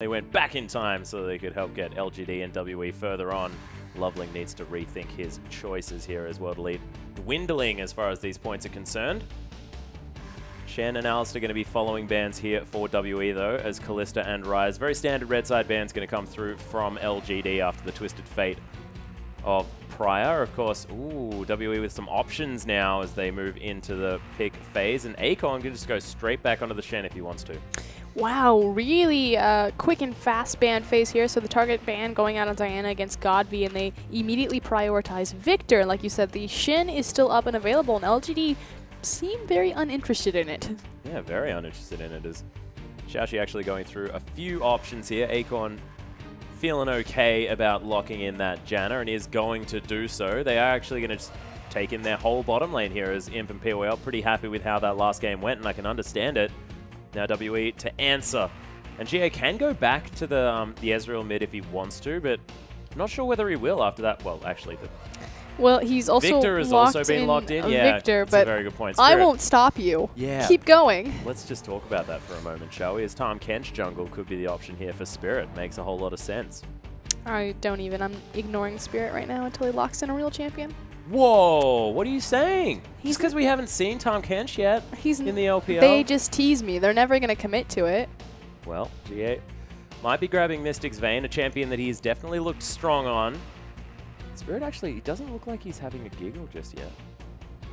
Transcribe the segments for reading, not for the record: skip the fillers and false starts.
They went back in time so they could help get LGD and WE further on. Loveling needs to rethink his choices here as World Elite dwindling as far as these points are concerned. Shen and Alistair going to be following bans here for WE though, as Callista and Rise. Very standard red side bans going to come through from LGD after the Twisted Fate of prior. Of course, ooh, WE with some options now as they move into the pick phase. And Akon can just go straight back onto the Shen if he wants to. Wow, really quick and fast ban phase here. So the target ban going out on Diana against Godvi, and they immediately prioritize Victor. Like you said, the Shen is still up and available, and LGD seem very uninterested in it. Yeah, very uninterested in it. Is Shashi actually going through a few options here. Acorn feeling okay about locking in that Janna, and is going to do so. They are actually going to just take in their whole bottom lane here as Imp and POL pretty happy with how that last game went, and I can understand it. Now WE to answer. And GA can go back to the Ezreal mid if he wants to, but I'm not sure whether he will after that. Well, actually, well, he's also Victor has also been locked in. Yeah, Victor, that's but a very good point. I won't stop you. Yeah. Keep going. Let's just talk about that for a moment, shall we? As Tahm Kench jungle could be the option here for Spirit. Makes a whole lot of sense. I don't even. I'm ignoring Spirit right now until he locks in a real champion. Whoa, what are you saying? Just because we haven't seen Tahm Kench yet in the LPL? They just tease me. They're never going to commit to it. Well, GA might be grabbing Mystic's Vayne, a champion that he's definitely looked strong on. Spirit actually, he doesn't look like he's having a giggle just yet.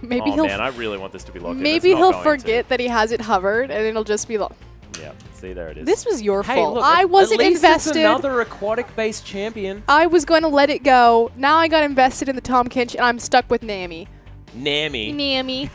Maybe oh man, I really want this to be locked in. Maybe he'll forget that he has it hovered, and it'll just be locked. Yeah, see, there it is. This was your fault. Look, I wasn't at least invested. It's another aquatic-based champion. I was going to let it go. Now I got invested in the Tahm Kench, and I'm stuck with Nami. Nami. Nami.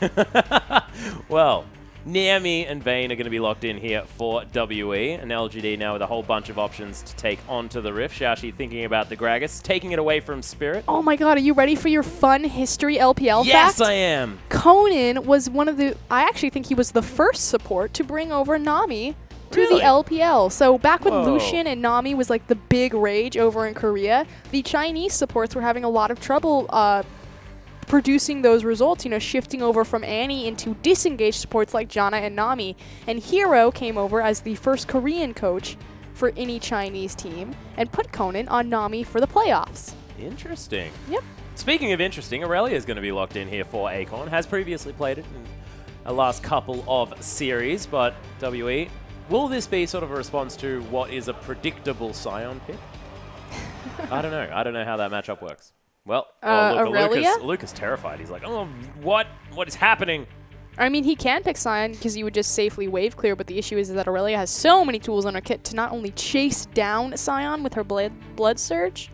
Well, Nami and Vayne are going to be locked in here for WE, and LGD now with a whole bunch of options to take onto the Rift. Shashi thinking about the Gragas, taking it away from Spirit. Oh my god, are you ready for your fun history LPL fact? Yes, I am! Conan was one of the... I actually think he was the first support to bring over Nami to the LPL. So back when Lucian and Nami was like the big rage over in Korea, the Chinese supports were having a lot of trouble producing those results, you know, shifting over from Annie into disengaged supports like Janna and Nami. And Hero came over as the first Korean coach for any Chinese team and put Conan on Nami for the playoffs. Interesting. Yep. Speaking of interesting, Aurelia is going to be locked in here for Acorn. Has previously played it in a last couple of series, but WE, will this be sort of a response to what is a predictable Scion pick? I don't know. I don't know how that matchup works. Well, look, Lucas terrified. He's like, oh, what? What is happening? I mean, he can pick Scion because you would just safely wave clear, but the issue is that Aurelia has so many tools on her kit to not only chase down Scion with her Blade Surge.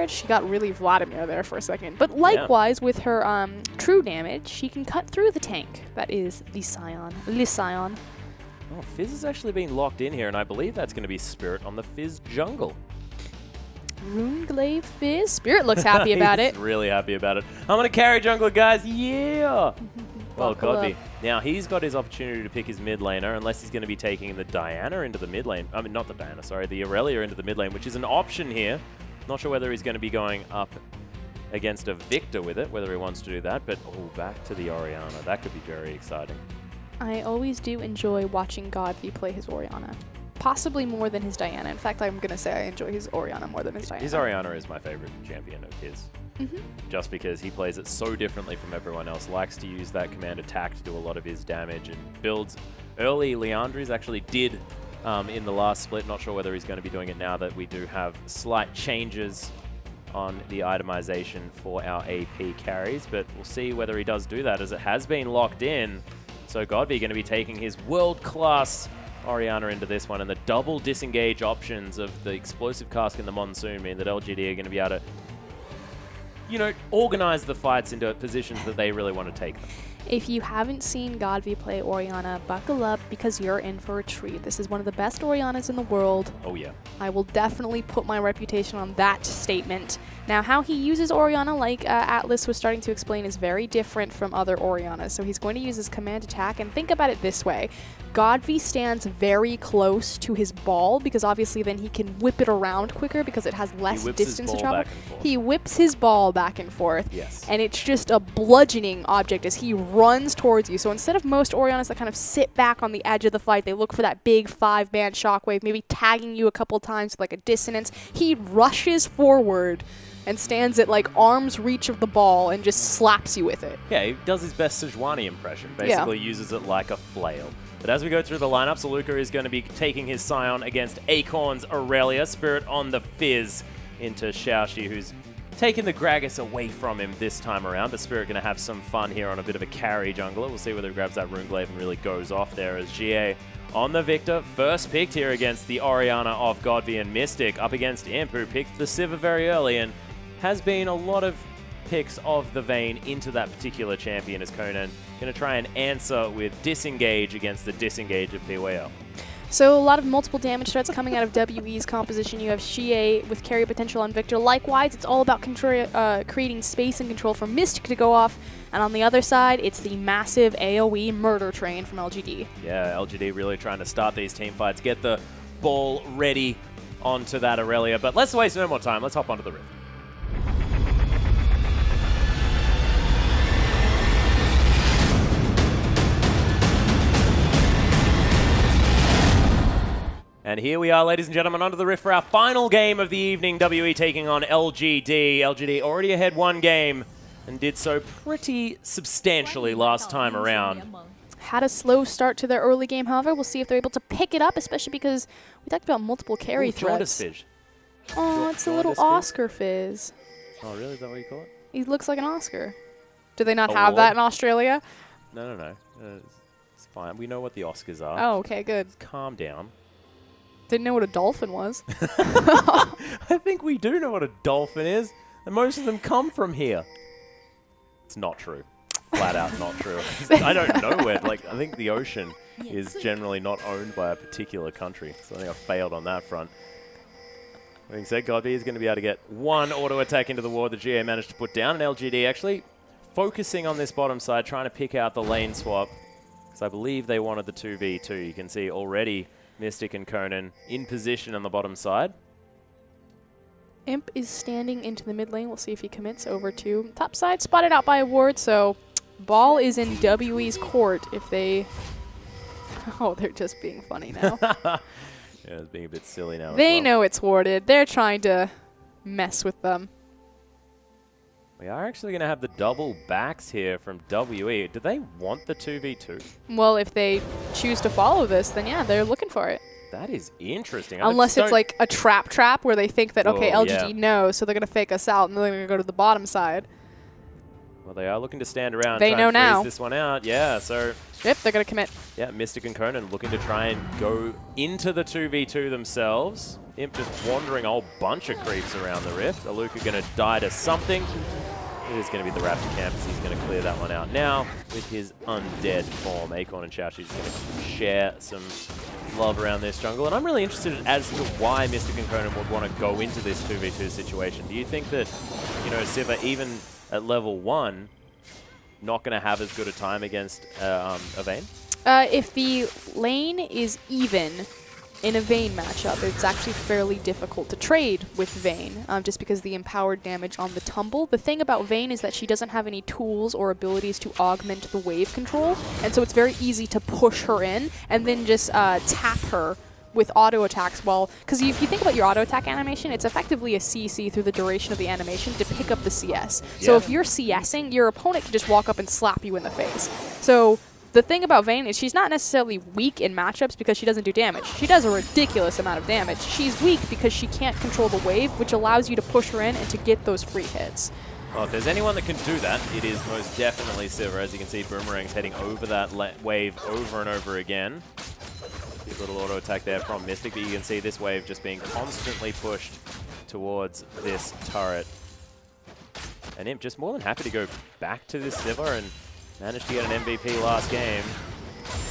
She got really Vladimir there for a second. But likewise, with her true damage, she can cut through the tank. That is the Scion. Oh, Fizz has actually been locked in here, and I believe that's going to be Spirit on the Fizz jungle. Runeglaive Fizz? Spirit looks happy about it. He's really happy about it. I'm going to carry jungler, guys. Yeah! Well, Godby. Now, he's got his opportunity to pick his mid laner, unless he's going to be taking the Diana into the mid lane. I mean, not the Diana, sorry. The Aurelia into the mid lane, which is an option here. Not sure whether he's going to be going up against a Victor with it, whether he wants to do that. But, oh, back to the Orianna. That could be very exciting. I always do enjoy watching Godby play his Orianna. Possibly more than his Diana. In fact, I'm going to say I enjoy his Orianna more than his Diana. His Orianna is my favorite champion of his. Just because he plays it so differently from everyone else. Likes to use that command attack to do a lot of his damage and builds early. Leandri's actually did in the last split. Not sure whether he's going to be doing it now that we do have slight changes on the itemization for our AP carries. But we'll see whether he does do that, as it has been locked in. So Godby going to be taking his world-class Orianna into this one, and the double disengage options of the explosive cask and the monsoon mean that LGD are going to be able to, you know, organize the fights into positions that they really want to take them. If you haven't seen Godby play Orianna, buckle up because you're in for a treat. This is one of the best Oriannas in the world. Oh yeah. I will definitely put my reputation on that statement. Now, how he uses Orianna, like Atlas was starting to explain, is very different from other Oriannas. So he's going to use his command attack, and think about it this way. Godvi stands very close to his ball because obviously then he can whip it around quicker because it has less distance to travel. He whips his ball back and forth. Yes. And it's just a bludgeoning object as he runs towards you. So instead of most Orianas that kind of sit back on the edge of the fight, they look for that big 5-man shockwave, maybe tagging you a couple times with like a dissonance. He rushes forward and stands at like arm's reach of the ball and just slaps you with it. Yeah, he does his best Sejuani impression. Basically uses it like a flail. But as we go through the lineups, Aluka is going to be taking his Scion against Acorn's Aurelia. Spirit on the Fizz into Xiaoxi, who's taking the Gragas away from him this time around. But Spirit going to have some fun here on a bit of a carry jungler. We'll see whether he grabs that Runeglaive and really goes off there as GA on the Victor. First picked here against the Orianna of Godvi and Mystic, up against Imp, who picked the Sivir very early and has been a lot of picks of the Vayne into that particular champion as Conan going to try and answer with Disengage against the Disengage of PYL. So a lot of multiple damage threats coming out of WE's composition. You have Xie with carry potential on Victor. Likewise, it's all about creating space and control for Mystic to go off. And on the other side, it's the massive AoE murder train from LGD. Yeah, LGD really trying to start these team fights, get the ball ready onto that Aurelia. But let's waste no more time. Let's hop onto the Rift. And here we are, ladies and gentlemen, onto the Rift for our final game of the evening. WE taking on LGD. LGD already ahead one game and did so pretty substantially last time around. Had a slow start to their early game, however. We'll see if they're able to pick it up, especially because we talked about multiple carry threats. Fizz. Oh, it's a little Oscar Fizz. Oh, really? Is that what you call it? He looks like an Oscar. Do they not have that in Australia? No. It's fine. We know what the Oscars are. Oh, okay, good. Just calm down. Didn't know what a dolphin was. I think we do know what a dolphin is, and most of them come from here. It's not true. Flat out not true. I don't know where. Like, I think the ocean is generally not owned by a particular country, so I think I failed on that front. That being said, Godby is going to be able to get one auto attack into the ward that GA managed to put down, and LGD actually focusing on this bottom side, trying to pick out the lane swap, because I believe they wanted the 2v2. You can see already Mystic and Conan in position on the bottom side. Imp is standing into the mid lane. We'll see if he commits over to top side. Spotted out by a ward, so ball is in WE's court if they... Oh, they're just being funny now. Yeah, it's being a bit silly now. They know it's warded. They're trying to mess with them. We are actually going to have the double backs here from WE. Do they want the 2v2? Well, if they choose to follow this, then yeah, they're looking for it. That is interesting. Unless it's like a trap where they think that, okay, LGD knows, so they're going to fake us out, and then they're going to go to the bottom side. Well, they are looking to stand around and try and freeze this one out. Yeah, so... Yep, they're going to commit. Yeah, Mystic and Conan looking to try and go into the 2v2 themselves. Imp just wandering a whole bunch of creeps around the Rift. Aluka going to die to something. It is going to be the Raptor Campus. He's going to clear that one out now with his undead form. Acorn and Xiaoxi is going to share some love around this jungle. And I'm really interested as to why Mystic and Conan would want to go into this 2v2 situation. Do you think that, you know, Sivir, even at level 1, not going to have as good a time against a Vayne? If the lane is even in a Vayne matchup, it's actually fairly difficult to trade with Vayne, just because the empowered damage on the tumble. The thing about Vayne is that she doesn't have any tools or abilities to augment the wave control, and so it's very easy to push her in and then just tap her with auto attacks. Well, because if you think about your auto attack animation, it's effectively a CC through the duration of the animation to pick up the CS. Yeah. So if you're CSing, your opponent can just walk up and slap you in the face. So the thing about Vayne is she's not necessarily weak in matchups because she doesn't do damage. She does a ridiculous amount of damage. She's weak because she can't control the wave, which allows you to push her in and to get those free hits. Well, if there's anyone that can do that, it is most definitely Sivir. As you can see, Boomerang's heading over that wave over and over again. Good little auto attack there from Mystic, but you can see this wave just being constantly pushed towards this turret. And Imp just more than happy to go back to this Sivir and managed to get an MVP last game.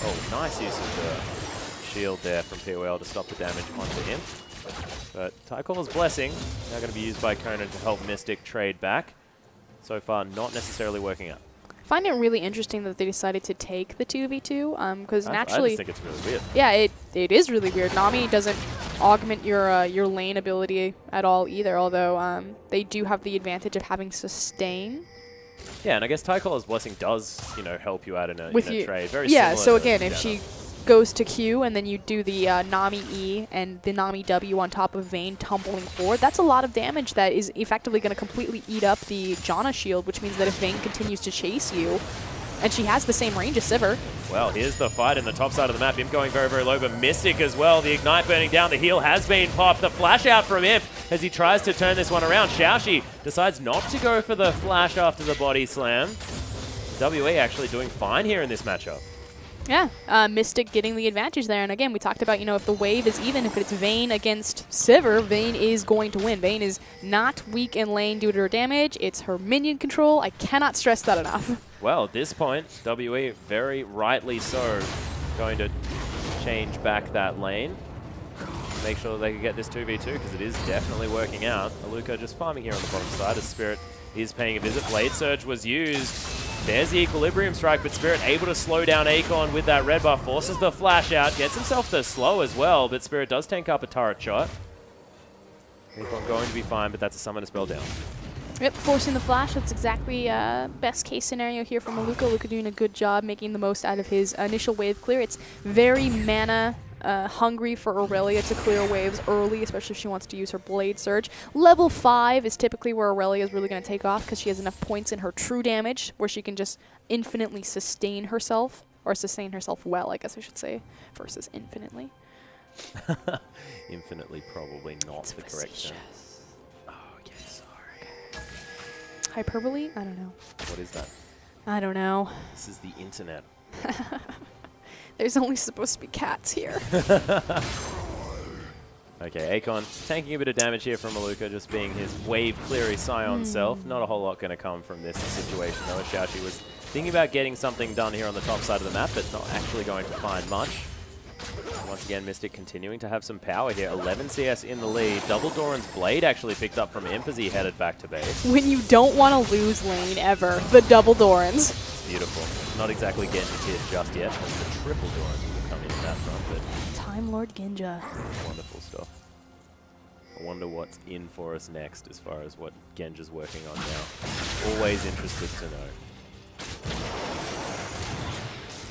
Oh, nice use of the shield there from POL to stop the damage onto him. But Tycoil's Blessing now going to be used by Conan to help Mystic trade back. So far, not necessarily working out. find it really interesting that they decided to take the 2v2, because naturally... I just think it's really weird. Yeah, it is really weird. Nami doesn't augment your lane ability at all either, although they do have the advantage of having sustain. Yeah, and I guess Tycaller's Blessing does, you know, help you out in a trade. Very yeah, similar so to again, if she goes to Q and then you do the Nami E and the Nami W on top of Vayne tumbling forward, that's a lot of damage that is effectively going to completely eat up the Janna shield, which means that if Vayne continues to chase you, and she has the same range as Sivir. Well, here's the fight in the top side of the map. Imp going very, very low, but Mystic as well. The Ignite burning down. The heal has been popped. The flash out from Imp as he tries to turn this one around. Xiaoxi decides not to go for the flash after the body slam. WE actually doing fine here in this matchup. Yeah, Mystic getting the advantage there. And again, we talked about, you know, if the wave is even, if it's Vayne against Sivir, Vayne is going to win. Vayne is not weak in lane due to her damage. It's her minion control. I cannot stress that enough. Well, at this point, WE very rightly so going to change back that lane. Make sure they can get this 2v2 because it is definitely working out. Aluka just farming here on the bottom side as Spirit is paying a visit. Blade Surge was used. There's the Equilibrium Strike, but Spirit able to slow down Akon with that red buff, forces the flash out, gets himself the slow as well, but Spirit does tank up a turret shot. Akon going to be fine, but that's a summoner spell down. Yep, forcing the flash. That's exactly best case scenario here from Aluka. Aluka doing a good job making the most out of his initial wave clear. It's very mana hungry for Aurelia to clear waves early, especially if she wants to use her Blade Surge. Level 5 is typically where Aurelia is really going to take off because she has enough points in her true damage where she can just infinitely sustain herself, or sustain herself well, I guess I should say, versus infinitely. Infinitely probably not the correct term. Oh, okay, sorry. Hyperbole? I don't know. What is that? I don't know. This is the internet. There's only supposed to be cats here. Okay, Akon taking a bit of damage here from Aluka, just being his wave cleary Scion self. Not a whole lot going to come from this situation, though. Xiaoxi was thinking about getting something done here on the top side of the map, but not actually going to find much. Once again, Mystic continuing to have some power here. 11 CS in the lead. Double Doran's Blade actually picked up from Imp as he headed back to base. When you don't want to lose lane ever, the Double Dorans. Beautiful. Not exactly Genji tier just yet. The triple Dorans will come in that front, but Time Lord Genja. Wonderful stuff. I wonder what's in for us next as far as what Genja's working on now. Always interested to know.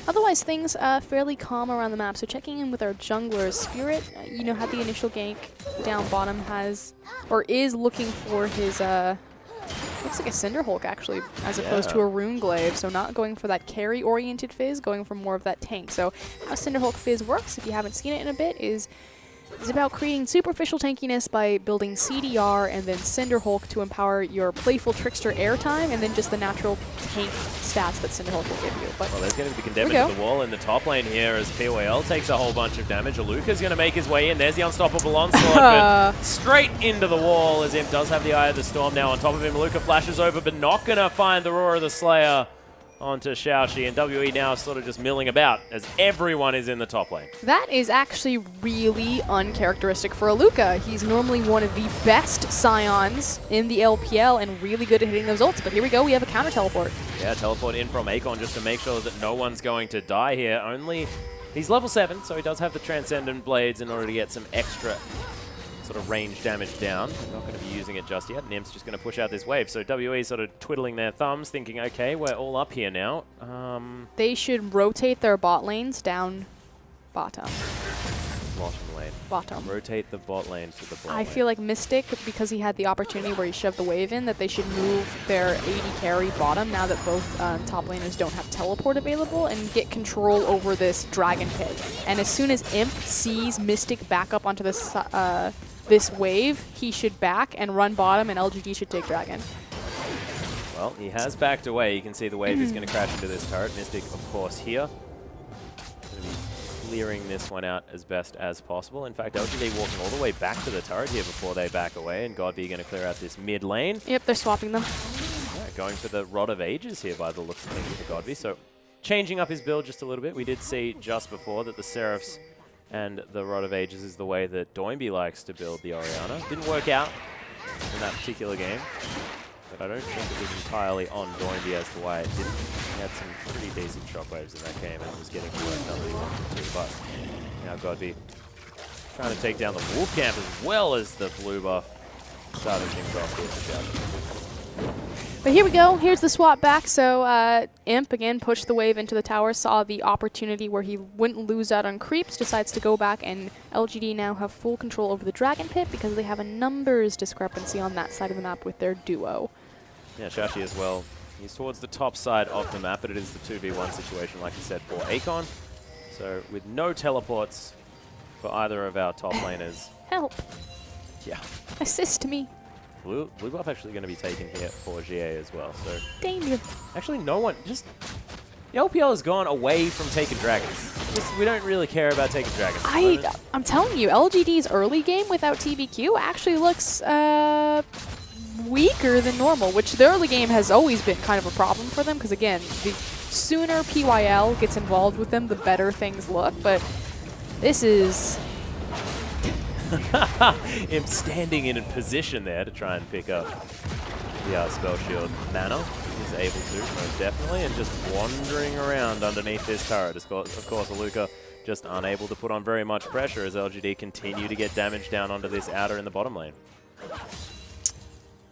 Otherwise, things fairly calm around the map. So checking in with our junglers, Spirit, you know, had the initial gank down bottom, has, or is looking for his, looks like a Cinderhulk actually, as opposed to a Runeglaive. So not going for that carry-oriented fizz, going for more of that tank. So how Cinderhulk fizz works, if you haven't seen it in a bit, is about creating superficial tankiness by building CDR and then Cinderhulk to empower your playful Trickster airtime, and then just the natural tank stats that Cinderhulk will give you. But well, there's going to be condemned to the wall in the top lane here as POL takes a whole bunch of damage. Aluka's going to make his way in. There's the unstoppable onslaught, but straight into the wall as Imp does have the Eye of the Storm now on top of him. Aluka flashes over, but not going to find the Roar of the Slayer onto Xiaoxi, and WE now sort of just milling about as everyone is in the top lane. That is actually really uncharacteristic for Aluka. He's normally one of the best Scions in the LPL and really good at hitting those ults, but here we go, we have a counter teleport. Yeah, teleport in from Akon just to make sure that no one's going to die here. He's level 7, so he does have the Transcendent Blades in order to get some extra sort of range damage down. We're not going to be using it just yet. Nim's just going to push out this wave. So WE sort of twiddling their thumbs, thinking, okay, we're all up here now. They should rotate their bot lanes down bottom. Bottom lane. Bottom. Rotate the bot lane to the bottom. I feel like Mystic, because he had the opportunity where he shoved the wave in, that they should move their AD carry bottom now that both top laners don't have teleport available, and get control over this dragon pit. And as soon as Imp sees Mystic back up onto this this wave, he should back and run bottom, and LGD should take dragon. Well, he has backed away. You can see the wave is going to crash into this turret. Mystic, of course, here. Going to be clearing this one out as best as possible. In fact, LGD walking all the way back to the turret here before they back away, and Godby going to clear out this mid lane. Yep, they're swapping them. Yeah, going for the Rod of Ages here by the looks of things for Godby. So changing up his build just a little bit. We did see just before that the Seraphs and the Rod of Ages is the way that Doinby likes to build the Orianna. Didn't work out in that particular game. But I don't think it was entirely on Doinby as to why it didn't. He had some pretty decent shockwaves in that game and was getting the work done that he wanted to. But now Godby trying to take down the Wolf Camp as well as the blue buff. Starting things off here for Judge. But here we go. Here's the swap back. So Imp, again, pushed the wave into the tower, saw the opportunity where he wouldn't lose out on creeps, decides to go back, and LGD now have full control over the Dragon Pit because they have a numbers discrepancy on that side of the map with their duo. Yeah, Shashi as well. He's towards the top side of the map, but it is the 2v1 situation, like you said, for Akon. So with no teleports for either of our top laners. Help. Yeah. Assist me. Blue buff actually going to be taken here for GA as well. So Danger. actually, no one just the LPL has gone away from taking dragons. We don't really care about taking dragons. I'm telling you, LGD's early game without TVQ actually looks weaker than normal, which the early game has always been kind of a problem for them because again, the sooner PYL gets involved with them, the better things look. But this is. Him standing in a position there to try and pick up the spell shield. Mana is able to, most definitely, and just wandering around underneath this turret. Of course, Aluka just unable to put on very much pressure as LGD continue to get damage down onto this outer in the bottom lane.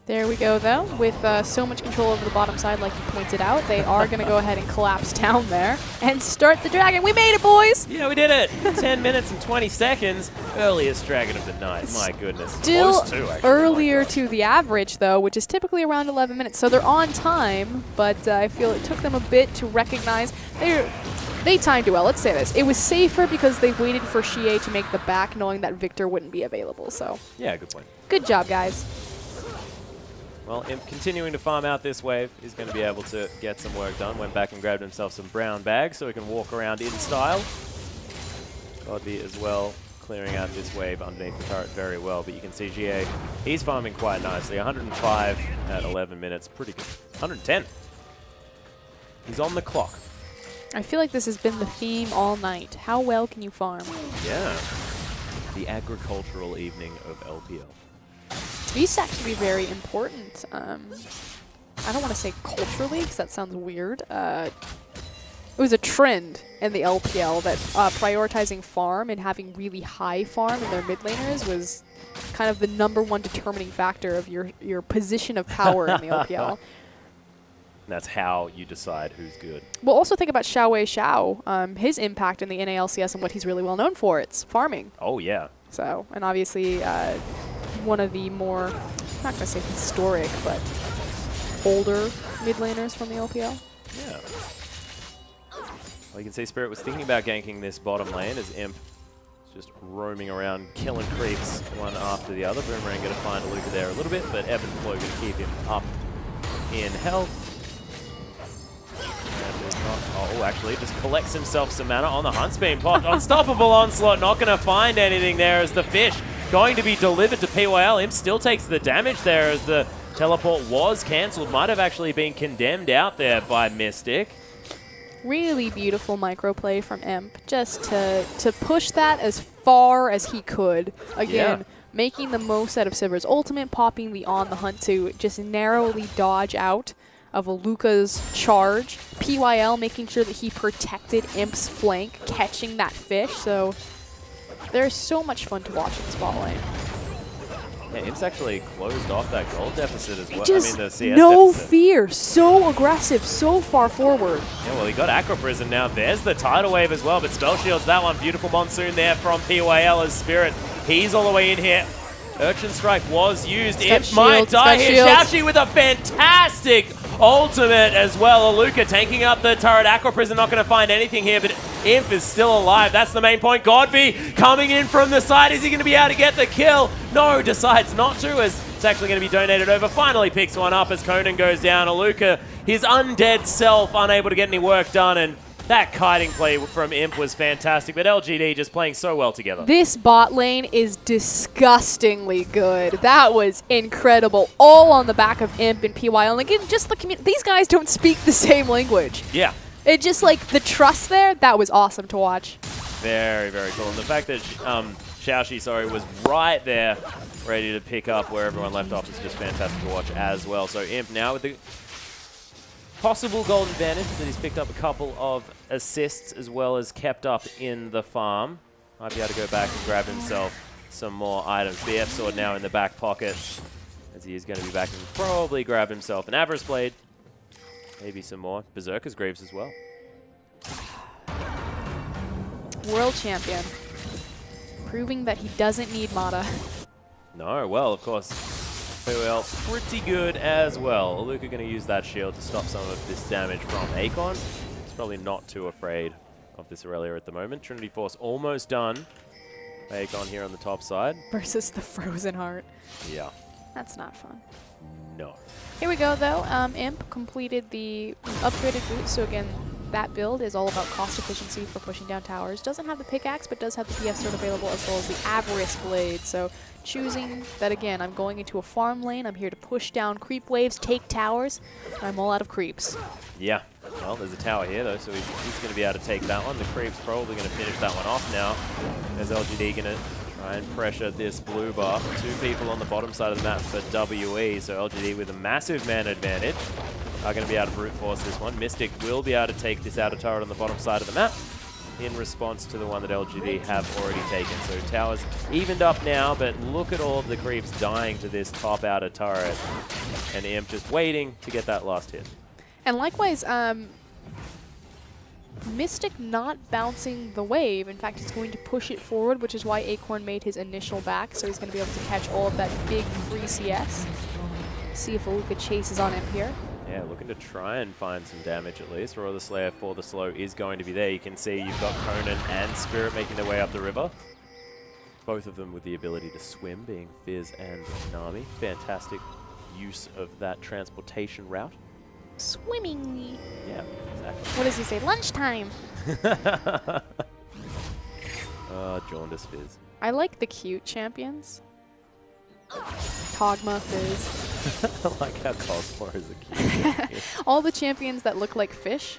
There we go, though. With so much control over the bottom side, like you pointed out, they are going to go ahead and collapse down there and start the dragon. We made it, boys! Yeah, we did it! 10 minutes and 20 seconds. Earliest dragon of the night. My goodness. Still Close to, actually. Earlier to the average, though, which is typically around 11 minutes. So they're on time, but I feel it took them a bit to recognize. They timed it well. Let's say this. It was safer because they waited for Xie to make the back, knowing that Victor wouldn't be available. So yeah, good point. Good job, guys. Well, Imp continuing to farm out this wave is going to be able to get some work done. Went back and grabbed himself some brown bags so he can walk around in style. Godby as well, clearing out this wave underneath the turret very well. But you can see GA, he's farming quite nicely. 105 at 11 minutes, pretty good. 110. He's on the clock. I feel like this has been the theme all night. How well can you farm? Yeah. The agricultural evening of LPL. These actually very important. I don't want to say culturally because that sounds weird. It was a trend in the LPL that prioritizing farm and having really high farm in their mid laners was kind of the #1 determining factor of your position of power in the LPL. That's how you decide who's good. Well, also think about Xiaowei Xiao, his impact in the NALCS and what he's really well known for. It's farming. Oh, yeah. So, and obviously one of the more, I'm not going to say historic, but older mid laners from the LPL. Yeah. Well, you can see Spirit was thinking about ganking this bottom lane as Imp is just roaming around, killing creeps one after the other. Boomerang going to find Aluka there a little bit, but Ebb and Flow going to keep him up in health. Oh, actually, just collects himself some mana on the Hunt's being popped. Unstoppable Onslaught, not going to find anything there as the fish going to be delivered to PYL. Imp still takes the damage there as the teleport was cancelled. Might have actually been condemned out there by Mystic. Really beautiful microplay from Imp, just to push that as far as he could. Again, making the most out of Sivir's ultimate, popping the On the Hunt to just narrowly dodge out of Aluka's charge. PYL making sure that he protected Imp's flank, catching that fish. So there's so much fun to watch in this bot lane. Yeah, Imp's actually closed off that gold deficit as well. Just I mean, the CS no deficit. fear, so aggressive, so far forward. Yeah, well, he got Acro Prison now. There's the Tidal Wave as well, but Spell Shields that one. Beautiful Monsoon there from PYL as Spirit. He's all the way in here. Urchin Strike was used. Imp might die here. Xiaoxi with a fantastic ultimate as well. Aluka tanking up the turret. Acro Prison not going to find anything here, but Imp is still alive. That's the main point. Godby coming in from the side. Is he going to be able to get the kill? No, decides not to, as it's actually going to be donated over. Finally picks one up as Conan goes down. Aluka, his undead self, unable to get any work done, and that kiting play from Imp was fantastic, but LGD just playing so well together. This bot lane is disgustingly good. That was incredible. All on the back of Imp and PYL. And again, just the community. These guys don't speak the same language. Yeah. It just like the trust there, that was awesome to watch. Very, very cool. And the fact that Xiaoxi, sorry, was right there, ready to pick up where everyone left off. It's just fantastic to watch as well. So Imp now with the possible gold advantage that he's picked up a couple of assists as well as kept up in the farm. Might be able to go back and grab himself some more items. BF Sword now in the back pocket, as he is going to be back and probably grab himself an Avarice Blade. Maybe some more Berserker's Greaves as well. World champion. Proving that he doesn't need Mata. No, well, of course, POL pretty good as well. Luca going to use that shield to stop some of this damage from Akon. He's probably not too afraid of this Aurelia at the moment. Trinity Force almost done. Akon here on the top side. Versus the Frozen Heart. Yeah. That's not fun. No. Here we go, though. Imp completed the upgraded boot, so again, that build is all about cost efficiency for pushing down towers. Doesn't have the pickaxe, but does have the BF Sword available as well as the Avarice Blade. So choosing that, again, I'm going into a farm lane. I'm here to push down creep waves, take towers. I'm all out of creeps. Yeah. Well, there's a tower here, though, so he's going to be able to take that one. The creep's probably going to finish that one off now. There's LGD going to try and pressure this blue buff. 2 people on the bottom side of the map for WE, so LGD with a massive mana advantage are going to be able to brute force this one. Mystic will be able to take this outer turret on the bottom side of the map in response to the one that LGD have already taken. So towers evened up now, but look at all of the creeps dying to this top outer turret. And Imp just waiting to get that last hit. And likewise, Mystic not bouncing the wave. In fact, it's going to push it forward, which is why Acorn made his initial back, so he's going to be able to catch all of that big free CS. See if Luca chases on him here. Yeah, looking to try and find some damage at least. Royal the Slayer for the slow is going to be there. You can see you've got Conan and Spirit making their way up the river. Both of them with the ability to swim, being Fizz and Nami. Fantastic use of that transportation route. Swimming. Yeah, exactly. What does he say? Lunchtime. Jaundice Fizz. I like the cute champions. Kog'Maw, Fizz. I like how Cosmore is a cute. All the champions that look like fish.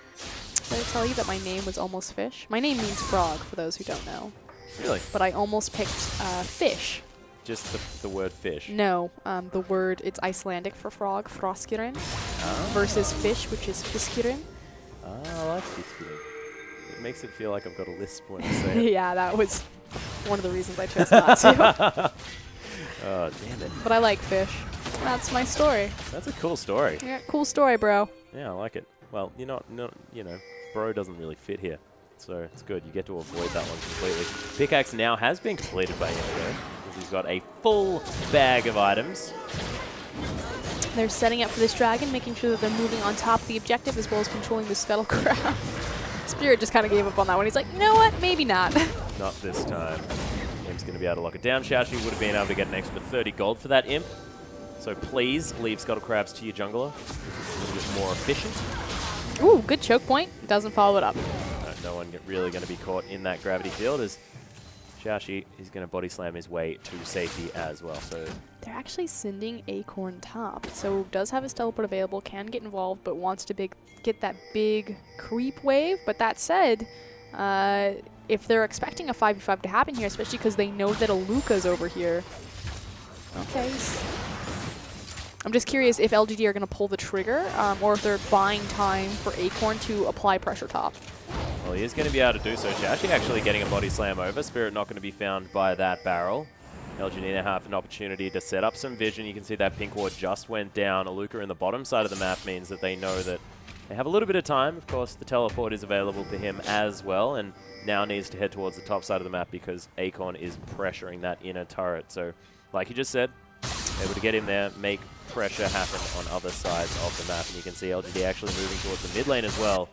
Did I tell you that my name was almost fish? My name means frog, for those who don't know. Really? But I almost picked fish. Just the word fish? No, the word, it's Icelandic for frog, froskirin, versus fish, which is fiskirin. I like fiskirin. It makes it feel like I've got a lisp when I say it. Yeah, that was one of the reasons I chose not to. Oh, damn it. But I like fish. That's my story. That's a cool story. Yeah, cool story, bro. Yeah, I like it. Well, you know, bro doesn't really fit here. So it's good. You get to avoid that one completely. Pickaxe now has been completed by Indigo, because he's got a full bag of items. They're setting up for this dragon, making sure that they're moving on top of the objective as well as controlling the scuttle crab. Spirit just kind of gave up on that one. He's like, you know what? Maybe not. Not this time. Imp's going to be able to lock it down. Xiaoxi would have been able to get an extra 30 gold for that Imp. So please leave scuttle crabs to your jungler. It's a little bit more efficient. Ooh, good choke point. Doesn't follow it up. No one really going to be caught in that gravity field, as Xiaoxi is going to body slam his way to safety as well. So they're actually sending Acorn top, so does have his teleport available, can get involved, but wants to get that big creep wave. But that said, if they're expecting a 5v5 to happen here, especially because they know that Aluka's over here. Okay. I'm just curious if LGD are going to pull the trigger, or if they're buying time for Acorn to apply pressure top. Well, he is going to be able to do so. Xiaoxi actually getting a body slam over. Spirit not going to be found by that barrel. LGD now have an opportunity to set up some vision. You can see that pink ward just went down. Aluka in the bottom side of the map means that they know that they have a little bit of time. Of course, the teleport is available to him as well, and now needs to head towards the top side of the map because Acorn is pressuring that inner turret. So, like you just said, able to get in there, make pressure happen on other sides of the map. And you can see LGD actually moving towards the mid lane as well.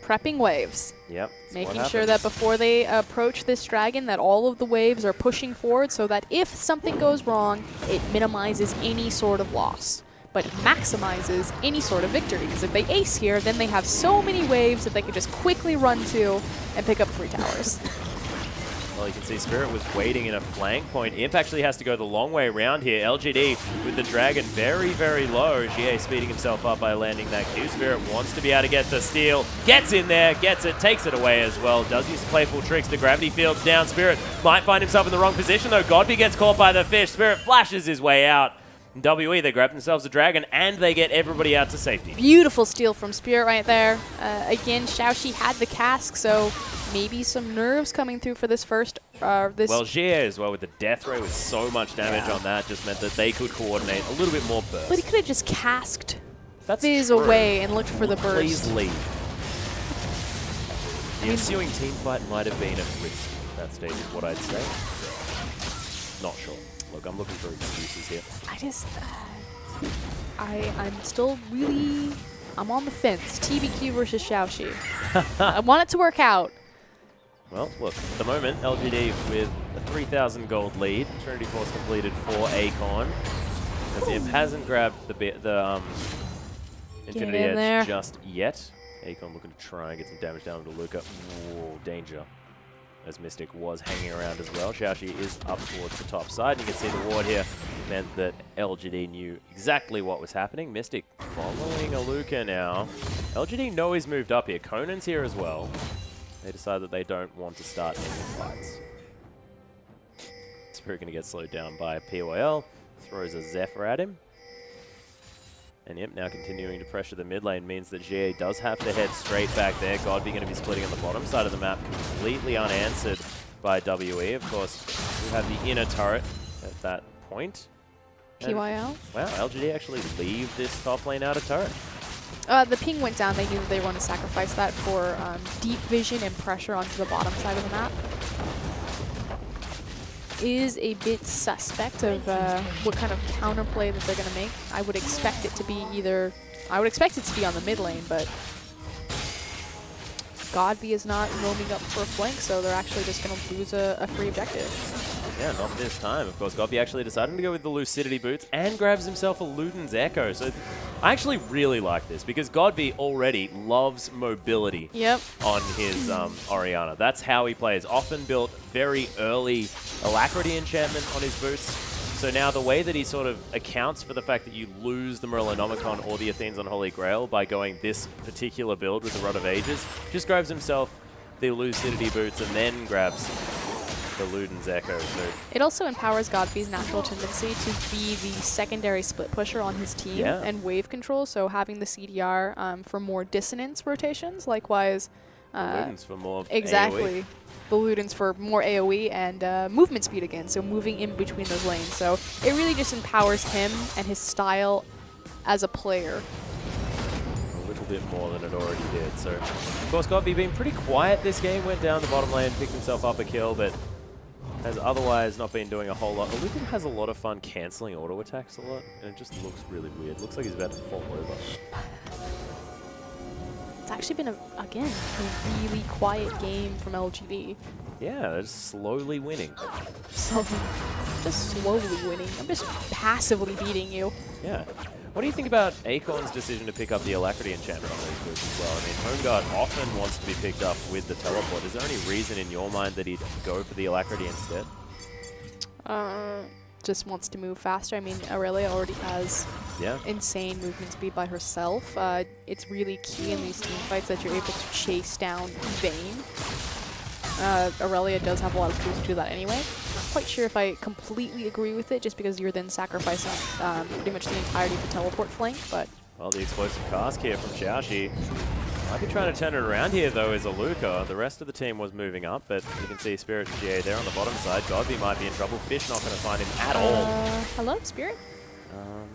Prepping waves. Yep. Making sure that before they approach this dragon that all of the waves are pushing forward so that if something goes wrong, it minimizes any sort of loss, but maximizes any sort of victory. Because if they ace here, then they have so many waves that they can just quickly run to and pick up 3 towers. Well, you can see Spirit was waiting in a flank point. Imp actually has to go the long way around here. LGD with the Dragon very, very low. GA speeding himself up by landing that Q. Spirit wants to be able to get the steal. Gets in there, gets it, takes it away as well. Does use playful tricks to gravity fields down. Spirit might find himself in the wrong position though. Godby gets caught by the fish. Spirit flashes his way out. WE, they grab themselves a Dragon, and they get everybody out to safety. Beautiful steal from Spirit right there. Again, Xiaoxi had the cask, so maybe some nerves coming through for this first. Well, Jie as well with the death ray with so much damage on that just meant that they could coordinate a little bit more burst. But he could have just casked That's Fizz true. away and looked for the burst. Please leave. The ensuing team fight might have been at risk at that stage is what I'd say. Not sure. Look, I'm looking for excuses here. I'm still really, I'm on the fence. TBQ versus Xiaoxi. I want it to work out. Well, look, at the moment, LGD with a 3,000 gold lead. Trinity Force completed for Akon. As Imp hasn't grabbed the Infinity Edge just yet. Akon looking to try and get some damage down to Luca. Whoa, danger. As Mystic was hanging around as well. Xiaoxi is up towards the top side. You can see the ward here meant that LGD knew exactly what was happening. Mystic following Aluka now. LGD know he's moved up here. Conan's here as well. They decide that they don't want to start any fights. Spirit going to get slowed down by PYL. Throws a Zephyr at him. And Imp now continuing to pressure the mid lane means that GA does have to head straight back there. Godby going to be splitting on the bottom side of the map, completely unanswered by WE. Of course, we have the inner turret at that point. PYL? Wow, LGD actually leave this top lane out of turret. The ping went down. They knew that they want to sacrifice that for deep vision and pressure onto the bottom side of the map. Is a bit suspect of what kind of counterplay that they're going to make. I would expect it to be on the mid lane, but Godby is not roaming up for a flank, so they're actually just going to lose a free objective. Yeah, not this time. Of course, Godby actually decided to go with the Lucidity boots and grabs himself a Luden's Echo. So I actually really like this because Godby already loves mobility on his Orianna. That's how he plays. Often built very early Alacrity enchantment on his boots. So now the way that he sort of accounts for the fact that you lose the Morellonomicon or the Athene's Unholy Grail by going this particular build with the Rod of Ages, just grabs himself the Lucidity boots and then grabs the Luden's Echo. So it also empowers Godby's natural tendency to be the secondary split pusher on his team and wave control, so having the CDR for more dissonance rotations, likewise Luden's for more exactly. AoE. The Luden's for more AoE and movement speed again, so moving in between those lanes. So it really just empowers him and his style as a player. A little bit more than it already did. So, of course, Godby being pretty quiet this game, went down the bottom lane, picked himself up a kill, but has otherwise not been doing a whole lot. Lucan has a lot of fun cancelling auto attacks a lot, and it just looks really weird. Looks like he's about to fall over. It's actually been, again, a really quiet game from LGD. Yeah, they're just slowly winning. Just slowly winning. I'm just passively beating you. Yeah. What do you think about Akon's decision to pick up the Alacrity enchantment on these boots as well? I mean, Home Guard often wants to be picked up with the teleport. Is there any reason in your mind that he'd go for the Alacrity instead? Just wants to move faster. I mean, Aurelia already has insane movement speed by herself. It's really key in these team fights that you're able to chase down Vayne. Aurelia does have a lot of tools to do that anyway. Not quite sure if I completely agree with it, just because you're then sacrificing pretty much the entirety of the teleport flank, but... Well, the explosive cask here from Xiaoxi. Might be trying to turn it around here, though, is Aluka. The rest of the team was moving up, but you can see Spirit and GA there on the bottom side. Godby might be in trouble. Fish not going to find him at all. Hello, Spirit?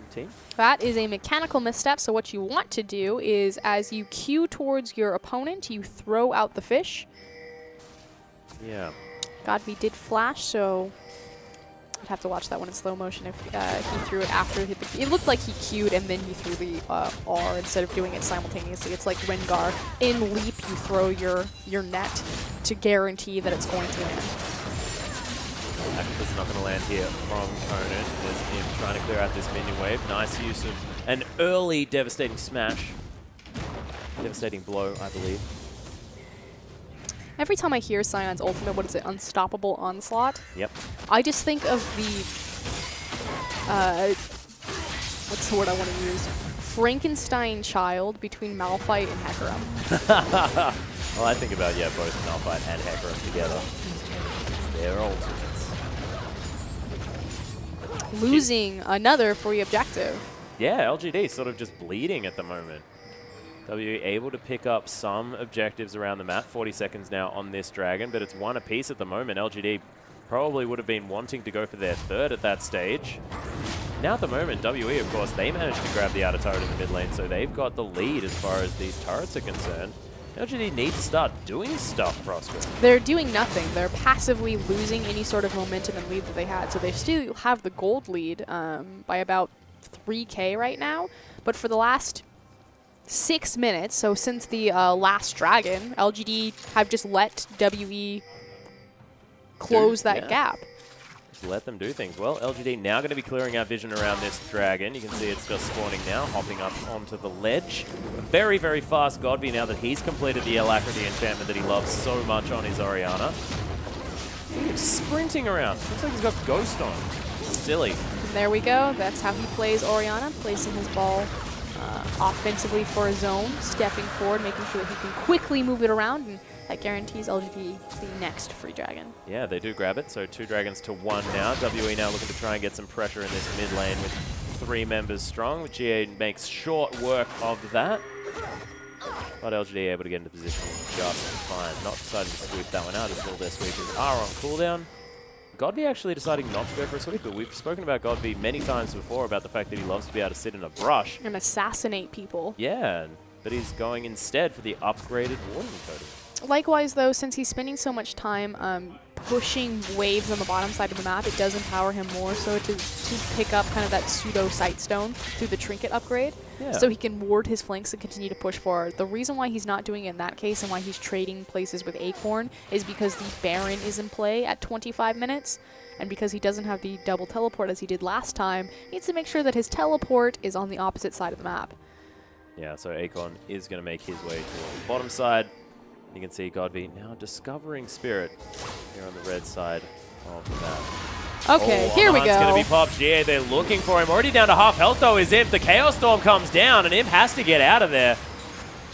Team? That is a mechanical misstep, so what you want to do is, as you queue towards your opponent, you throw out the fish. Yeah. Godby did flash, so I'd have to watch that one in slow motion if he threw it after. It looked like he queued and then he threw the R instead of doing it simultaneously. It's like Rengar. In leap, you throw your net to guarantee that it's going to land. It's not going to land here from Conan. There's him trying to clear out this minion wave. Nice use of an early devastating smash. Devastating blow, I believe. Every time I hear Cyan's ultimate, what is it, Unstoppable Onslaught? Yep. I just think of the, what's the word I want to use? Frankenstein child between Malphite and Hecarim. Well, I think about, yeah, both Malphite and Hecarim together. They're ultimates. Losing another free objective. Yeah, LGD sort of just bleeding at the moment. W able to pick up some objectives around the map. 40 seconds now on this Dragon, but it's one apiece at the moment. LGD probably would have been wanting to go for their third at that stage. Now at the moment, WE, of course, they managed to grab the outer turret in the mid lane, so they've got the lead as far as these turrets are concerned. LGD need to start doing stuff, Prosper. They're doing nothing. They're passively losing any sort of momentum and lead that they had. So they still have the gold lead by about 3K right now. But for the last 6 minutes, so since the last Dragon, LGD have just let WE close that gap. Just let them do things. Well, LGD now going to be clearing out vision around this Dragon. You can see it's just spawning now, hopping up onto the ledge. A very, very fast Godby now that he's completed the Alacrity enchantment that he loves so much on his Orianna. He's sprinting around. Looks like he's got Ghost on. Silly. And there we go. That's how he plays Orianna, placing his ball offensively for a zone, stepping forward, making sure that he can quickly move it around, and that guarantees LGD the next free Dragon. Yeah, they do grab it, so 2 Dragons to 1 now. WE now looking to try and get some pressure in this mid lane with 3 members strong. GA makes short work of that. But LGD able to get into position just fine. Not deciding to sweep that one out as all their sweepers are on cooldown. Godby actually deciding not to go for a sweeper. We've spoken about Godby many times before about the fact that he loves to be able to sit in a brush. And assassinate people. Yeah, but he's going instead for the upgraded Warden Totem. Likewise, though, since he's spending so much time pushing waves on the bottom side of the map, it does empower him more so to pick up kind of that pseudo Sightstone through the Trinket upgrade. Yeah. So he can ward his flanks and continue to push forward. The reason why he's not doing it in that case and why he's trading places with Acorn is because the Baron is in play at 25 minutes. And because he doesn't have the double teleport as he did last time, he needs to make sure that his teleport is on the opposite side of the map. Yeah, so Acorn is going to make his way to the bottom side. You can see Godby now discovering Spirit here on the red side of the map. Okay, here we go. It's going to be popped. Yeah, they're looking for him. Already down to half health, though, is Imp. The Chaos Storm comes down, and Imp has to get out of there.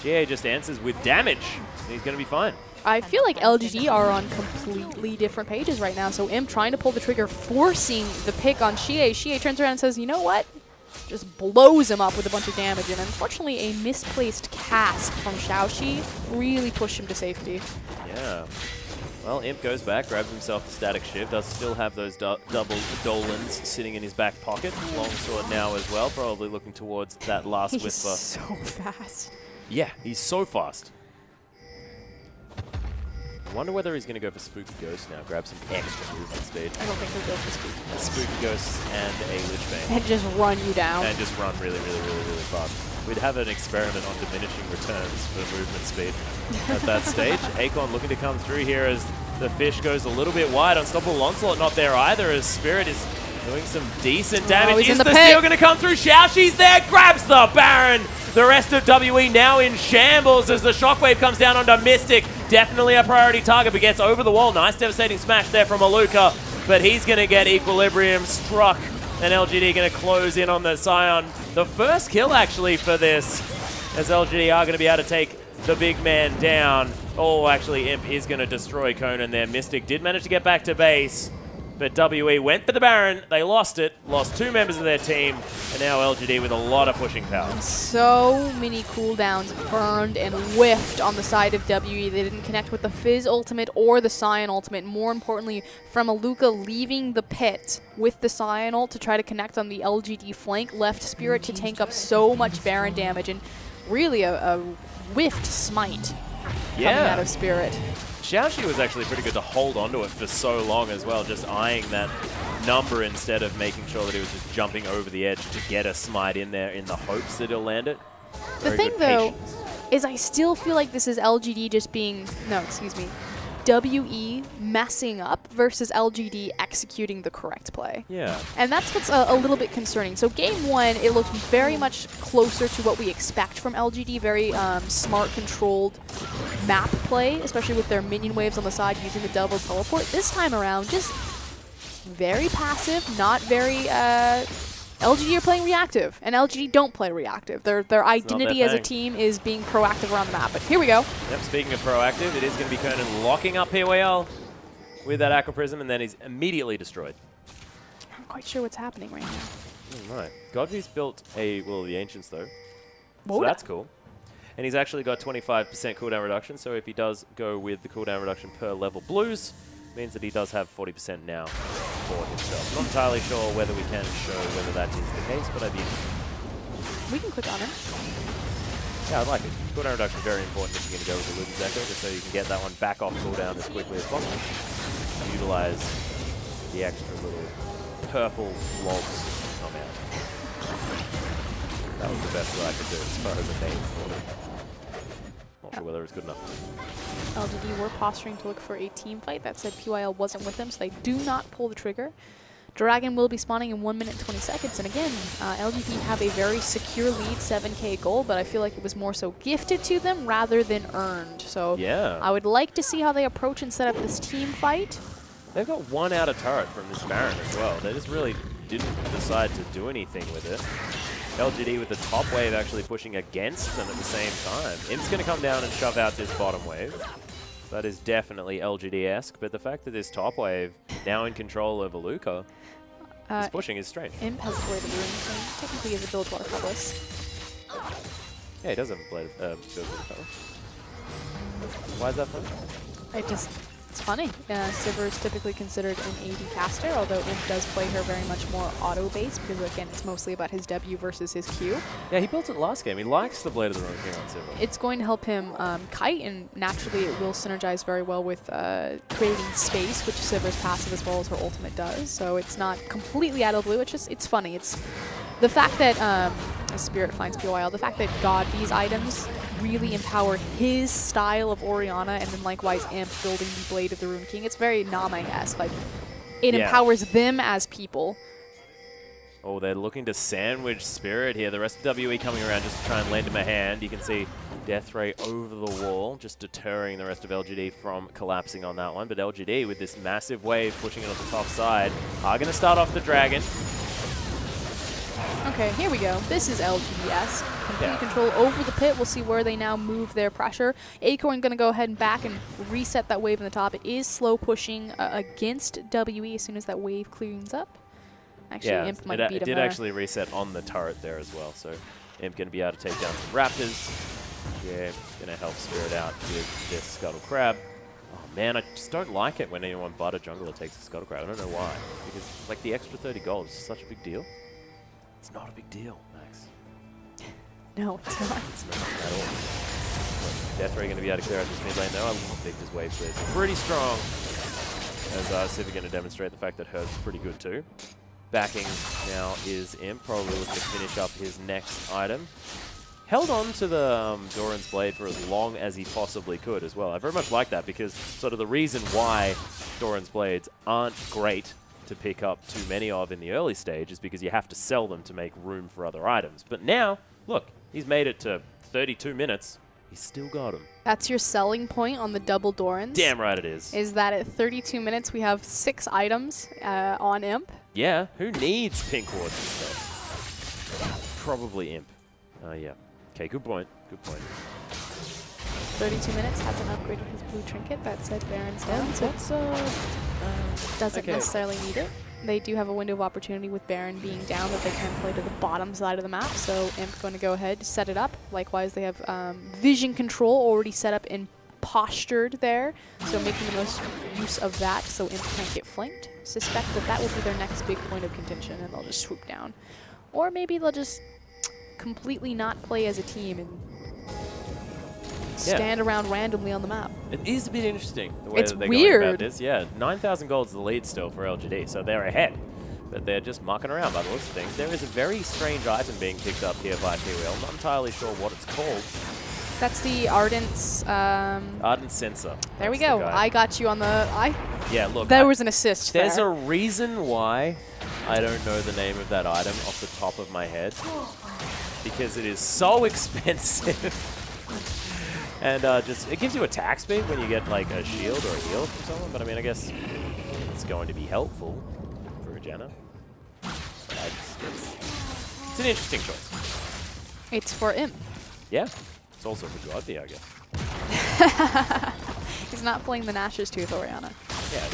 GA just answers with damage. He's going to be fine. I feel like LGD are on completely different pages right now. So Imp trying to pull the trigger, forcing the pick on Xie. Xie turns around and says, you know what? Just blows him up with a bunch of damage. And unfortunately, a misplaced cast from Xiaoxi really pushed him to safety. Yeah. Well, Imp goes back, grabs himself the Static Shiv, does still have those double Dolans sitting in his back pocket. Longsword now as well, probably looking towards that last Whisper. He's so fast. Yeah, he's so fast. I wonder whether he's going to go for Spooky Ghost now, grab some extra movement speed. I don't think he'll go for Spooky Ghost. Spooky Ghost and a Lich Bane. And just run you down. And just run really, really, really, really fast. We'd have an experiment on diminishing returns for movement speed at that stage. Acorn looking to come through here as the fish goes a little bit wide. Unstoppable Onslaught not there either as Spirit is doing some decent damage. Is the steal going to come through? Xiaoxi's there, grabs the Baron. The rest of WE now in shambles as the Shockwave comes down onto Mystic. Definitely a priority target, but gets over the wall. Nice devastating smash there from Aluka, but he's going to get Equilibrium struck. And LGD going to close in on the Scion. The first kill actually for this, as LGD are going to be able to take the big man down. Oh, actually Imp is going to destroy Conan there. Mystic did manage to get back to base, but WE went for the Baron. They lost it, lost 2 members of their team, and now LGD with a lot of pushing power. So many cooldowns burned and whiffed on the side of WE. They didn't connect with the Fizz ultimate or the Scion ultimate. More importantly, from Aluka leaving the pit with the Scion ult to try to connect on the LGD flank, left Spirit to tank up so much Baron damage, and really a whiffed smite coming out of Spirit. Xiaoxi was actually pretty good to hold onto it for so long as well, just eyeing that number instead of making sure that he was just jumping over the edge to get a smite in there in the hopes that he'll land it. The thing, though, is I still feel like this is LGD just being, no, excuse me, WE messing up versus LGD executing the correct play. Yeah. And that's what's a little bit concerning. So game 1, it looked very much closer to what we expect from LGD, very smart, controlled map play, especially with their minion waves on the side using the double teleport. This time around, just very passive, not very... LGD are playing reactive, and LGD don't play reactive. Their identity as a team is being proactive around the map. But here we go. Yep, speaking of proactive, it is going to be Kernan locking up PYL with that Aqua Prism, and then he's immediately destroyed. I'm not quite sure what's happening right now. Oh, right. Godfrey's built the Ancients, though. Whoa. So that's cool. And he's actually got 25% cooldown reduction, so if he does go with the cooldown reduction per level blues, means that he does have 40% now for himself. Not entirely sure whether we can show whether that is the case, but I'd be interested. We can click on him. Yeah, I like it. Cooldown reduction is very important if you're going to go with the Luden's Echo, just so you can get that one back off cooldown as quickly as possible. Utilize the extra little purple blobs to come out. That was the best that I could do as far as the name for it. Not sure whether it's good enough. LGD were posturing to look for a team fight. That said, PYL wasn't with them, so they do not pull the trigger. Dragon will be spawning in 1 minute and 20 seconds. And again, LGD have a very secure lead, 7K gold, but I feel like it was more so gifted to them rather than earned. So yeah, I would like to see how they approach and set up this team fight. They've got one out of turret from this Baron as well. They just really didn't decide to do anything with it. LGD with the top wave actually pushing against them at the same time. Imp's going to come down and shove out this bottom wave. That is definitely LGD-esque, but the fact that this top wave now in control over Luca is pushing his strength. Imp has a Blade of Ruin, so technically is a build water cutlass. Yeah, he does have a build water cutlass. Why is that fun? It's funny. Sivir is typically considered an AD caster, although Imp does play her very much more auto-based, because again, it's mostly about his W versus his Q. Yeah, he built it last game. He likes the Blade of the Ruin King on Sivir. It's going to help him kite, and naturally it will synergize very well with creating space, which Sivir's passive as well as her ultimate does. So it's not completely out of the blue. It's funny. It's the fact that Spirit finds PYL, the fact that God, these items really empower his style of Orianna, and then likewise Imp building the Blade of the Rune King. It's very Name-esque. Like, it empowers them as people. Oh, they're looking to sandwich Spirit here. The rest of WE coming around just to try and lend him a hand. You can see Death Ray over the wall, just deterring the rest of LGD from collapsing on that one. But LGD, with this massive wave pushing it on the top side, are going to start off the Dragon. Okay, here we go. This is LGD-esque. Complete control over the pit. We'll see where they now move their pressure. Acorn going to go ahead and back and reset that wave in the top. It is slow pushing against WE as soon as that wave cleans up. Actually, Imp might beat him. It did actually reset on the turret there as well, so Imp going to be able to take down some Raptors. Yeah, going to help Spirit out with this Scuttle Crab. Oh man, I just don't like it when anyone but a jungler takes a Scuttle Crab. I don't know why, because like the extra 30 gold is such a big deal. It's not a big deal, Max. No, it's not. It's not at all. Death Ray going to be able to clear out this mid lane though. I love Victor's wave clears. Pretty strong. As Civ going to demonstrate the fact that Herb's pretty good too. Backing now is Imp, probably looking to finish up his next item. Held on to the Doran's Blade for as long as he possibly could as well. I very much like that, because sort of the reason why Doran's Blades aren't great to pick up too many of in the early stage is because you have to sell them to make room for other items. But now, look, he's made it to 32 minutes. He's still got them. That's your selling point on the double Dorans. Damn right it is. Is that at 32 minutes we have 6 items on Imp? Yeah, who needs pink wards and stuff? Probably Imp. Yeah. Okay, good point. Good point. 32 minutes, hasn't upgraded his blue trinket. That said, Baron's down, so doesn't necessarily need it. They do have a window of opportunity with Baron being down that they can play to the bottom side of the map, so Imp going to go ahead, set it up. Likewise, they have vision control already set up and postured there, so making the most use of that so Imp can't get flanked. Suspect that that will be their next big point of contention, and they'll just swoop down. Or maybe they'll just completely not play as a team and stand around randomly on the map. It is a bit interesting the way that they're going about this. Yeah, 9,000 gold's the lead still for LGD, so they're ahead. But they're just mucking around by the looks of things. There is a very strange item being picked up here by PWL. Not entirely sure what it's called. That's the Ardent's... Ardent Sensor. There we go. I got you on the... Yeah, look. There was an assist There's a reason why I don't know the name of that item off the top of my head. Because it is so expensive. And just it gives you attack speed when you get like a shield or a heal from someone. But I mean, I guess it's going to be helpful for a Janna. It's an interesting choice. It's for Imp. Yeah. It's also for Godby, I guess. He's not playing the Nash's Tooth Orianna. Yeah,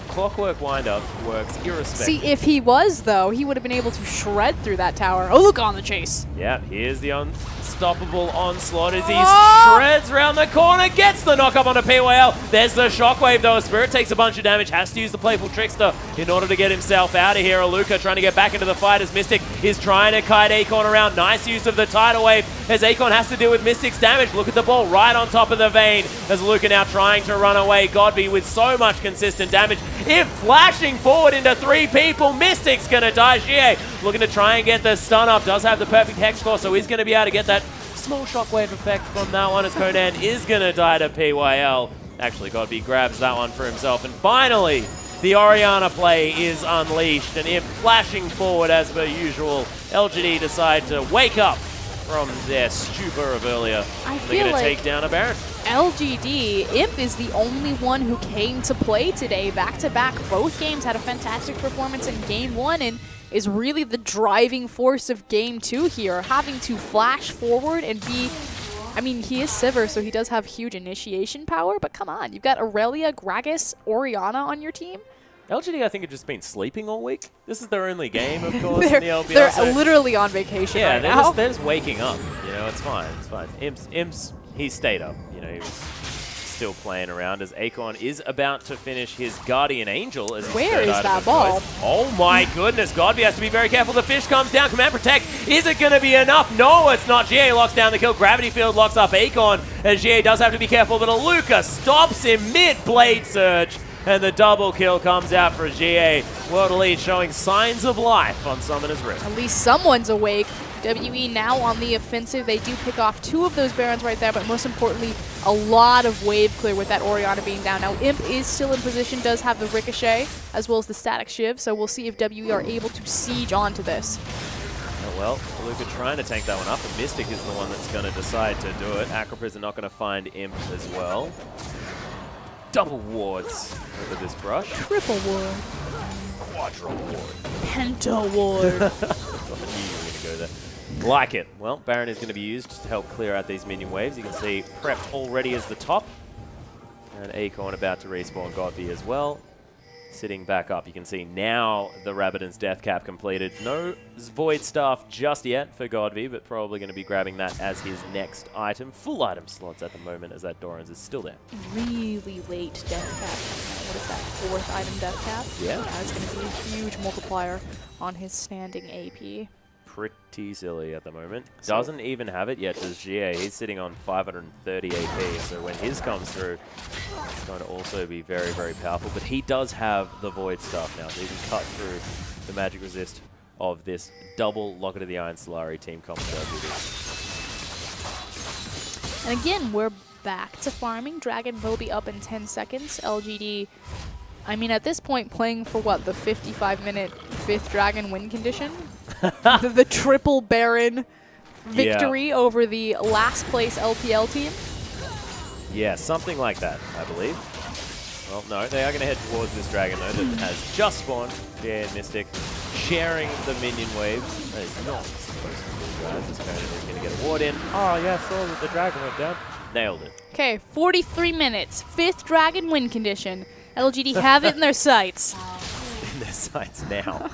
clockwork wind-up works irrespective. See, if he was, though, he would have been able to shred through that tower. Oh, look on the chase. Yeah, here's the unstoppable onslaught as he shreds around the corner, gets the knock-up onto PYL. There's the shockwave, though. Spirit takes a bunch of damage, has to use the Playful Trickster in order to get himself out of here. Aluka trying to get back into the fight as Mystic is trying to kite Acorn around. Nice use of the Tidal Wave as Acorn has to deal with Mystic's damage. Look at the ball right on top of the vein as Aluka now trying to run away. Godby with so much consistent damage. If flashing forward into 3 people, Mystic's going to die. Jie looking to try and get the stun up. Does have the perfect Hex Core, so he's going to be able to get that small shockwave effect from that one as Conan is going to die to PYL. Actually, Godby grabs that one for himself. And finally, the Orianna play is unleashed. And Imp flashing forward as per usual. LGD decide to wake up from their stupor of earlier. They're going to take down a Baron. LGD, Imp is the only one who came to play today. Back-to-back, both games had a fantastic performance in Game 1 and is really the driving force of Game 2 here. Having to flash forward and be... I mean, he is Sivir, so he does have huge initiation power, but come on. You've got Aurelia, Gragas, Orianna on your team. LGD, I think, have just been sleeping all week. This is their only game, of course, in the LPL. They're so literally on vacation right now. They're just waking up. You know, it's fine. It's fine. Imp's he stayed up. You know, he was still playing around as Acorn is about to finish his Guardian Angel. As Where is that ball? Oh my goodness, Godby has to be very careful. The fish comes down, Command Protect. Is it going to be enough? No, it's not. GA locks down the kill. Gravity Field locks up Acorn, as GA does have to be careful, but Aluka stops him mid-Blade Surge. And the double kill comes out for GA. World Elite showing signs of life on Summoner's Rift. At least someone's awake. WE now on the offensive. They do pick off 2 of those Barons right there, but most importantly, a lot of wave clear with that Orianna being down. Now, Imp is still in position, does have the Ricochet, as well as the Static Shiv, so we'll see if WE are able to siege onto this. Oh, well, Aluka trying to tank that one up, and Mystic is the one that's going to decide to do it. Acropers are not going to find Imp as well. Double wards over this brush. Triple ward. Quadra ward. Penta ward. I knew you were going to go there. Like it. Well, Baron is going to be used to help clear out these minion waves. You can see prepped already as the top. And Acorn about to respawn Godby as well. Sitting back up. You can see now the Rabbidan's death cap completed. No Void Staff just yet for Godby, but probably going to be grabbing that as his next item. Full item slots at the moment as that Doran's is still there. Really late death cap. What is that, 4th item death cap? Yeah. That's going to be a huge multiplier on his standing AP. Pretty silly at the moment. Doesn't even have it yet, does GA. He's sitting on 530 AP, so when his comes through, it's going to also be very, very powerful. But he does have the Void Stuff now, so he can cut through the magic resist of this double Locket of the Iron Solari team combo. And again, we're back to farming. Dragon will be up in 10 seconds. LGD, I mean, at this point, playing for what, the 55-minute 5th Dragon win condition? the triple Baron victory over the last place LPL team? Yeah, something like that, I believe. Well, no, they are going to head towards this Dragon, though, that has just spawned. GA and Mystic sharing the minion waves. That is not supposed to be, guys. This Baron is going to get a ward in. Oh, yeah, saw that the Dragon went down. Nailed it. Okay, 43 minutes. 5th Dragon win condition. LGD have it in their sights. In their sights now.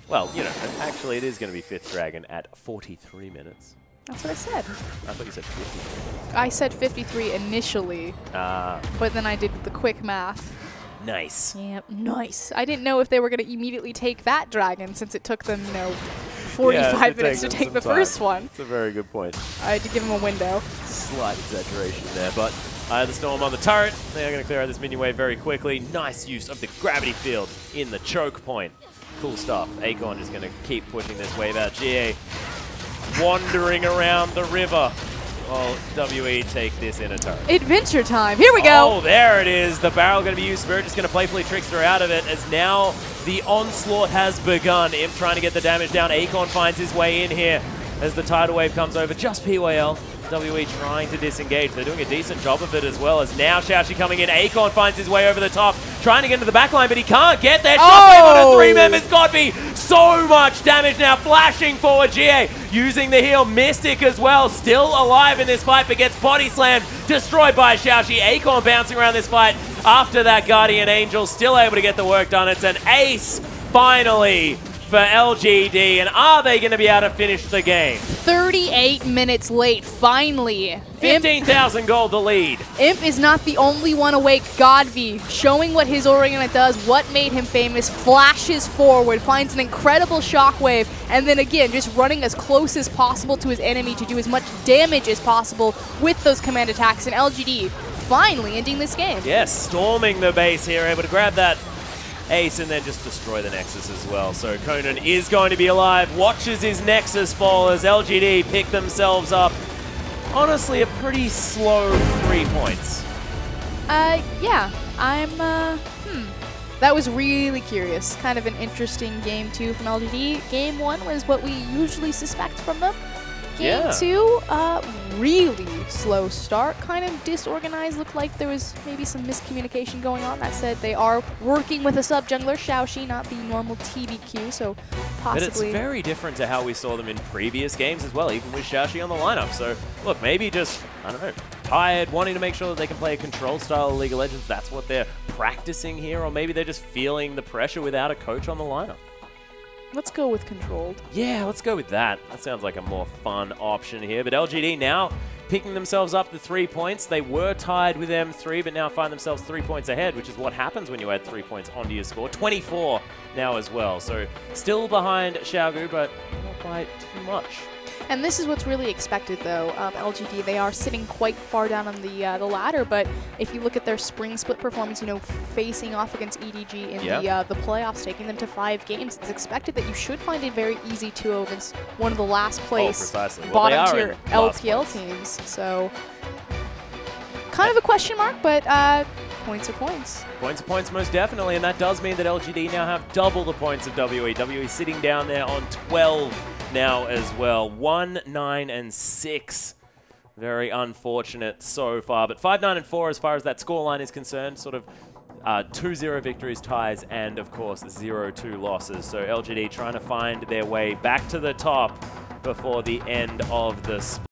Well, you know, actually it is going to be 5th Dragon at 43 minutes. That's what I said. I thought you said 53. I said 53 initially, but then I did the quick math. Nice. Yep, nice. I didn't know if they were going to immediately take that dragon since it took them, 45 minutes to take the first one. That's a very good point. I had to give him a window. Slight exaggeration there, but the Storm on the turret. They are going to clear out this minion wave very quickly. Nice use of the gravity field in the choke point. Cool stuff. Acorn is going to keep pushing this wave out. GA wandering around the river while WE take this inner turret. Adventure time. Here we go. Oh, there it is. The barrel going to be used. Spirit just going to playfully trickster out of it as now the onslaught has begun. Imp trying to get the damage down. Acorn finds his way in here as the tidal wave comes over. Just PYL WE trying to disengage. They're doing a decent job of it as well, as now Xiaoxi coming in. Acorn finds his way over the top, trying to get into the back line, but he can't get there. Shockwave on a 3 members. Godby, so much damage now. Flashing forward, GA using the heal. Mystic as well, still alive in this fight, but gets body slammed, destroyed by Xiaoxi. Acorn bouncing around this fight after that Guardian Angel, still able to get the work done. It's an ace, finally, for LGD, and are they going to be able to finish the game? 38 minutes late, finally. 15,000 gold the lead. Imp is not the only one awake. Godby, showing what his Oriana does, what made him famous, flashes forward, finds an incredible shockwave, and then again, just running as close as possible to his enemy to do as much damage as possible with those command attacks, and LGD finally ending this game. Yes, storming the base here, able to grab that ace and then just destroy the Nexus as well. So Conan is going to be alive, watches his Nexus fall as LGD pick themselves up. Honestly, a pretty slow 3 points. Yeah, that was really curious. Kind of an interesting game 2 from LGD. Game 1 was what we usually suspect from them. Game 2, really slow start, kind of disorganized. Looked like there was maybe some miscommunication going on. That said, they are working with a sub-jungler, Xiaoxi, not the normal TBQ, so possibly... But it's very different to how we saw them in previous games as well, even with Xiaoxi on the lineup. So, look, maybe just, I don't know, tired, wanting to make sure that they can play a control style of League of Legends. That's what they're practicing here, or maybe they're just feeling the pressure without a coach on the lineup. Let's go with controlled. Yeah, let's go with that. That sounds like a more fun option here. But LGD now picking themselves up the 3 points. They were tied with M3, but now find themselves 3 points ahead, which is what happens when you add 3 points onto your score. 24 now as well. So still behind Xiaogu, but not by too much. And this is what's really expected, though. LGD, they are sitting quite far down on the ladder, but if you look at their spring split performance, you know, facing off against EDG in the playoffs, taking them to 5 games, it's expected that you should find a very easy 2-0 against one of the last place bottom tier LPL teams. So, kind of a question mark, but points are points. Points are points, most definitely, and that does mean that LGD now have double the points of WE. WE sitting down there on 12 now as well. 1, 9, and 6. Very unfortunate so far, but 5, 9, and 4 as far as that scoreline is concerned. Sort of 2-0 victories, ties, and of course 0-2 losses. So LGD trying to find their way back to the top before the end of the split.